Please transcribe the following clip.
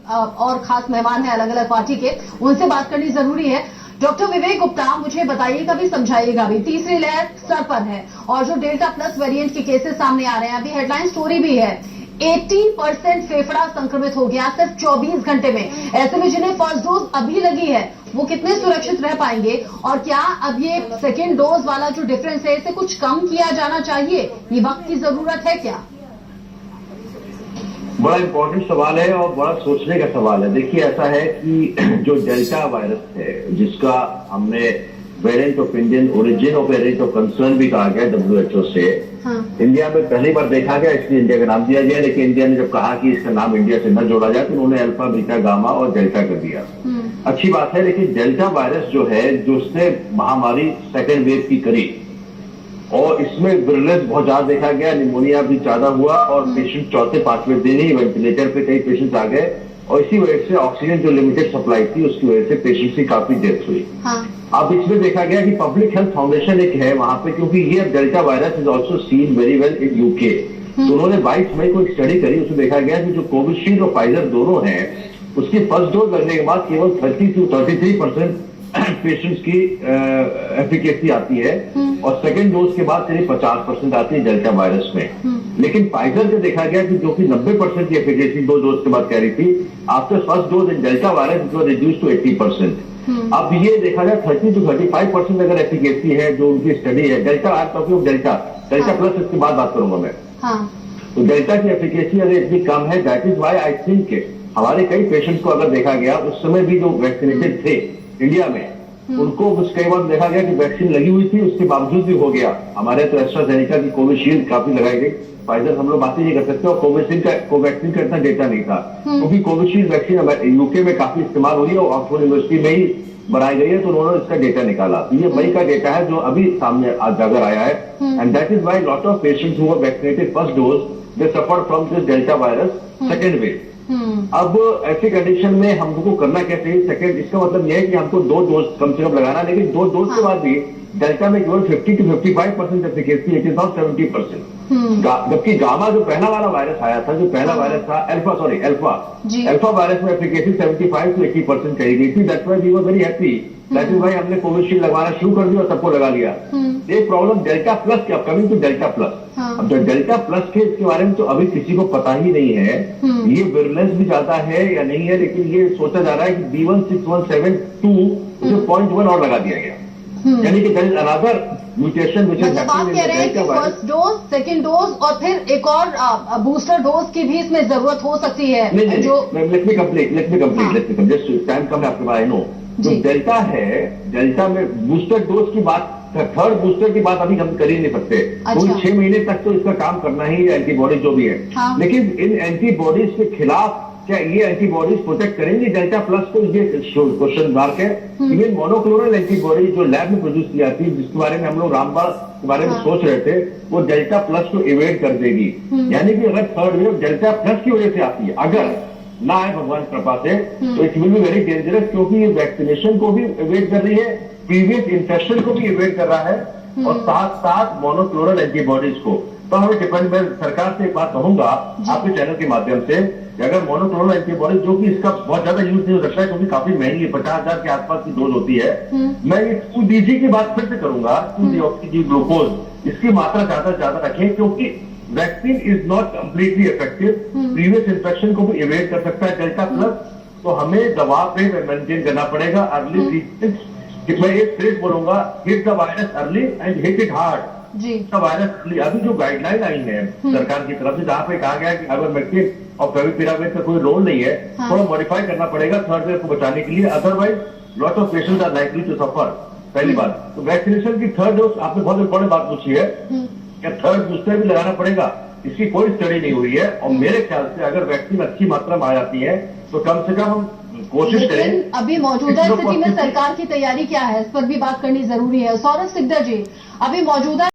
और खास मेहमान हैं अलग अलग पार्टी के, उनसे बात करनी जरूरी है। डॉक्टर विवेक गुप्ता, मुझे बताइएगा भी, समझाइएगा भी, तीसरी लहर स्तर पर है और जो डेल्टा प्लस वेरिएंट के केसेस सामने आ रहे हैं, अभी हेडलाइन स्टोरी भी है 80% फेफड़ा संक्रमित हो गया सिर्फ 24 घंटे में। ऐसे में जिन्हें फर्स्ट डोज अभी लगी है वो कितने सुरक्षित रह पाएंगे, और क्या अब ये सेकेंड डोज वाला जो डिफरेंस है इसे कुछ कम किया जाना चाहिए, ये वक्त की जरूरत है क्या? बड़ा इम्पोर्टेंट सवाल है और बड़ा सोचने का सवाल है। देखिए, ऐसा है कि जो डेल्टा वायरस है, जिसका हमने variant of Indian origin of variant of concern भी कहा गया WHO से, इंडिया में पहली बार देखा गया, इसलिए इंडिया का नाम दिया गया। लेकिन इंडिया ने जब कहा कि इसका नाम इंडिया से न जोड़ा जाए तो उन्होंने अल्फा, बीटा, गामा और डेल्टा कर दिया। अच्छी बात है, लेकिन डेल्टा वायरस जो है, जो उसने महामारी सेकेंड वेव की करी और इसमें विरलेंस बहुत ज्यादा देखा गया, निमोनिया भी ज्यादा हुआ और पेशेंट चौथे पांचवें दिन ही वेंटिलेटर पे कई पेशेंट्स आ गए और इसी वजह से ऑक्सीजन जो लिमिटेड सप्लाई थी उसकी वजह से पेशेंट की काफी डेथ हुई। अब इसमें देखा गया कि पब्लिक हेल्थ फाउंडेशन एक है वहां पे, क्योंकि ये delta virus is also seen very well in UK, तो उन्होंने 22 मई को एक स्टडी करी। उसमें देखा गया कि जो कोविशील्ड और फाइजर दोनों हैं, उसकी फर्स्ट डोज लगने के बाद केवल 30 to 33% पेशेंट्स की एफिकेसी आती है और सेकेंड डोज के बाद करीब 50% आती है डेल्टा वायरस में। लेकिन फाइजर से देखा गया कि जो कि 90% की एफिकेसी 2 डोज के बाद कह रही थी, after first dose in delta virus it was reduce to 80%। अब ये देखा गया 30 to 35% अगर एफिकेसी है, जो उनकी स्टडी है डेल्टा डेल्टा प्लस, इसके बाद बात करूंगा मैं। तो डेल्टा की एफिकेसी अगर इतनी कम है, that is why I think हमारे कई पेशेंट्स को अगर देखा गया उस समय भी जो वैक्सीनेटेड थे इंडिया में, उनको कई बार देखा गया कि वैक्सीन लगी हुई थी, उसके बावजूद भी हो गया। हमारे तो एस्ट्राजेनेका की कोविशील्ड काफी लगाई गई, फाइजर हम लोग बात ही नहीं कर सकते और कोवैक्सीन का इतना डेटा नहीं था, क्योंकि कोविशील्ड वैक्सीन यूके में काफी इस्तेमाल हुई है और ऑक्सफोर्ड यूनिवर्सिटी में ही बनाई गई है, तो उन्होंने इसका डेटा निकाला। तो ये मई का डेटा है जो अभी सामने आज जाकर आया है, and that is why lot of patients who were vaccinated first dose they suffered from this delta virus second wave. अब ऐसी कंडीशन में हमको करना क्या चाहिए? सेकेंड, इसका मतलब यह है कि हमको 2 डोज कम से कम लगाना, लेकिन 2 डोज के बाद भी डेल्टा में केवल 50 to 55% efficacy, it is not 70%। जबकि गामा जो पहला वाला वायरस आया था, जो पहला वायरस था अल्फा वायरस में एफिकेसी 75 to 80% कही गई थी। That's why we were very happy, that is why हमने कोविशील्ड लगवाना शुरू कर दिया और सबको लगा लिया। एक प्रॉब्लम डेल्टा प्लस की, कमिंग टू डेल्टा प्लस। अब जो डेल्टा प्लस के इसके बारे में तो अभी किसी को पता ही नहीं है, ये विरलेंस भी ज्यादा है या नहीं है, लेकिन ये सोचा जा रहा है कि B16172 जो 0.1 और लगा दिया गया, यानी कि there is another mutation which is आप कह रहे हैं कि फर्स्ट डोज, सेकंड डोज और फिर एक और बूस्टर डोज की भी इसमें जरूरत हो सकती है। जो let me complete just time कम है आपके पास, आई नो। जो डेल्टा है, डेल्टा में बूस्टर डोज की बात, थर्ड बूस्टर की बात अभी हम कर ही नहीं सकते, क्योंकि 6 महीने तक तो इसका काम करना ही है, एंटीबॉडीज जो भी है। लेकिन इन एंटीबॉडीज के खिलाफ क्या ये एंटीबॉडीज प्रोटेक्ट करेंगी डेल्टा प्लस को? ये क्वेश्चन मार्क है। इवन मोनोक्लोनल एंटीबॉडी जो लैब में प्रोड्यूस की जाती है, जिसके बारे में हम लोग रामबाण के बारे में सोच रहे थे, वो डेल्टा प्लस को इवेड कर देगी। यानी कि अगर थर्ड वेव डेल्टा प्लस की वजह से आती है, अगर ना आए भगवान कृपा से, तो it will be very dangerous, क्योंकि ये वैक्सीनेशन को भी इवेड कर रही है, प्रीवियस इन्फेक्शन को भी इवेड कर रहा है और साथ साथ मोनोक्लोनल एंटीबॉडीज को। तो हमें डिपेंड, मैं सरकार से एक बात कहूंगा आपके चैनल के माध्यम से, कि अगर मोनोक्लोनल एंटीबॉडीज, जो कि इसका बहुत ज्यादा यूज नहीं हो सकता है क्योंकि काफी महंगी है, 50,000 के आसपास की डोज होती है, मैं ये 2DG की बात फिर से करूंगा, 2-deoxyG ग्लूकोज, इसकी मात्रा ज्यादा रखें, क्योंकि vaccine is not completely effective, previous infection को भी इवेड कर सकता है डेल्टा प्लस। तो हमें दवा पे मेंटेन करना पड़ेगा, अर्ली ट्रीटमेंट। मैं एक फ्रेज बोलूंगा, hit the virus early and hit it hard. Virus अभी जो गाइडलाइन आई है सरकार की तरफ से, जहाँ पे कहा गया है कि आइवरमेक्टिन और फेविपिराविर का कोई रोल नहीं है, थोड़ा मॉडिफाई करना पड़ेगा थर्ड वेव को बचाने के लिए, otherwise lot of patients are likely to suffer. पहली बात तो वैक्सीनेशन की थर्ड डोज, आपने बहुत इंपॉर्टेंट बात पूछी है, क्या थर्ड बूस्टर भी लगाना पड़ेगा? इसकी कोई स्टडी नहीं हुई है और मेरे ख्याल से अगर वैक्सीन अच्छी मात्रा में आ जाती है तो कम से कम हम कोशिश करें। अभी मौजूदा स्थिति में सरकार की तैयारी क्या है, इस पर भी बात करनी जरूरी है। सौरभ सिकदर जी, अभी मौजूदा